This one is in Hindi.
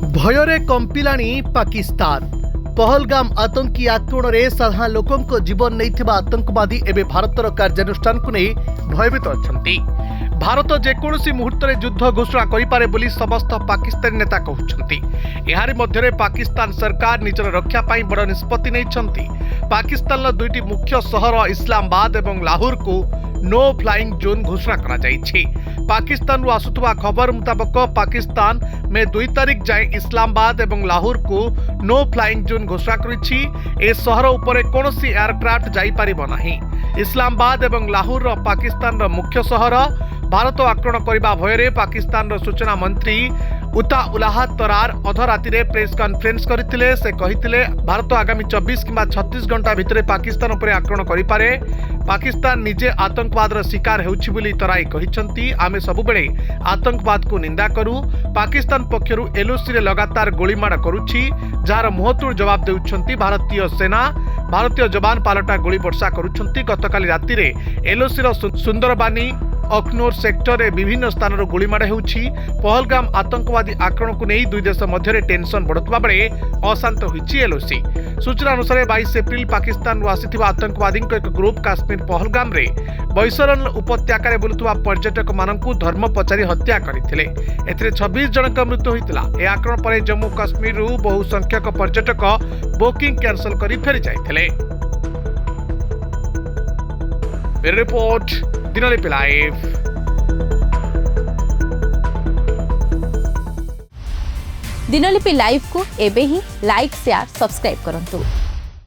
भୟରେ कंपिलाणी पाकिस्तान। पहलगाम आतंकी आक्रमण में साधारण लोकों जीवन नहीं आतंकवादी एवं भारतर कार्यानुष्ठान को नहीं भयभीत अच्छा। भारत जेकोसी मुहूर्त में युद्ध घोषणा करें बोली समस्त पाकिस्तानी नेता कहते। यार मध्य पाकिस्तान सरकार निजर रक्षा पाई बड़ निष्पत्ति नहीं। पाकिस्तान दुईटी मुख्य सहर इस्लामाबाद और लाहौर को नो फ्लाइंग जोन घोषणा करा जायछि। पाकिस्तान आसुवा खबर मुताबक पाकिस्तान में 2 तारीख जाए इस्लामाबाद और लाहौर को नो फ्लाइंग जोन घोषणा करिछि। ए सहर उपरे कोनोसी एयरक्राफ्ट जाई परिबो नाही। इस्लामाबाद और लाहौर पाकिस्तान मुख्य सहर। भारत आक्रमण करने भୟରେ पाकिस्तान सूचना मंत्री उता उलाहा तरार अधराति प्रेस कॉन्फ्रेंस करथिले। से कहिथिले भारत आगामी 24 किंवा 36 घंटा भितर पाकिस्तान उपर आक्रमण करिपारे। पाकिस्तान निजे आतंकवाद शिकार होउछि बोली तराई कहिसंती। आमे सबुबेले आतंकवाद को निंदा करू। पाकिस्तान पक्षरु एलओसी रे लगातार गोलीमाड़ करुछि, जार मुहतुड़ जवाब देउछंती भारतीय सेना। भारतीय जवान पालटा गोली वर्षा करुछंती। गतकाली राति रे एलओसी रो सुंदरबानी अखनूर सेक्टर में विभिन्न स्थान गोलीमाड़ होउछि। पहलगाम आतंकवादी आक्रमण को नहीं दुई देश मध्य टेंशन बढ़ुवा बेले अशांत होइछि एलओसी। सूचना अनुसार 22 एप्रिल पाकिस्तान आसिथिबा आतंकवादी एक ग्रुप काश्मीर पहलगाम रे बैसरन उपत्यकार बुलुवा पर्यटक मानकु धर्म पचारि हत्या करथिले। एथिरे 26 जनक मृत्यु होइतिला। ए आक्रमण पर जम्मू काश्मीर बहु संख्यक पर्यटक बुकिंग कैंसल करी फेरी जाइथिले। रिपोर्ट दिनलिपि लाइव। दिनलिपि लाइव को एबे ही लाइक शेयर सब्सक्राइब करंतु।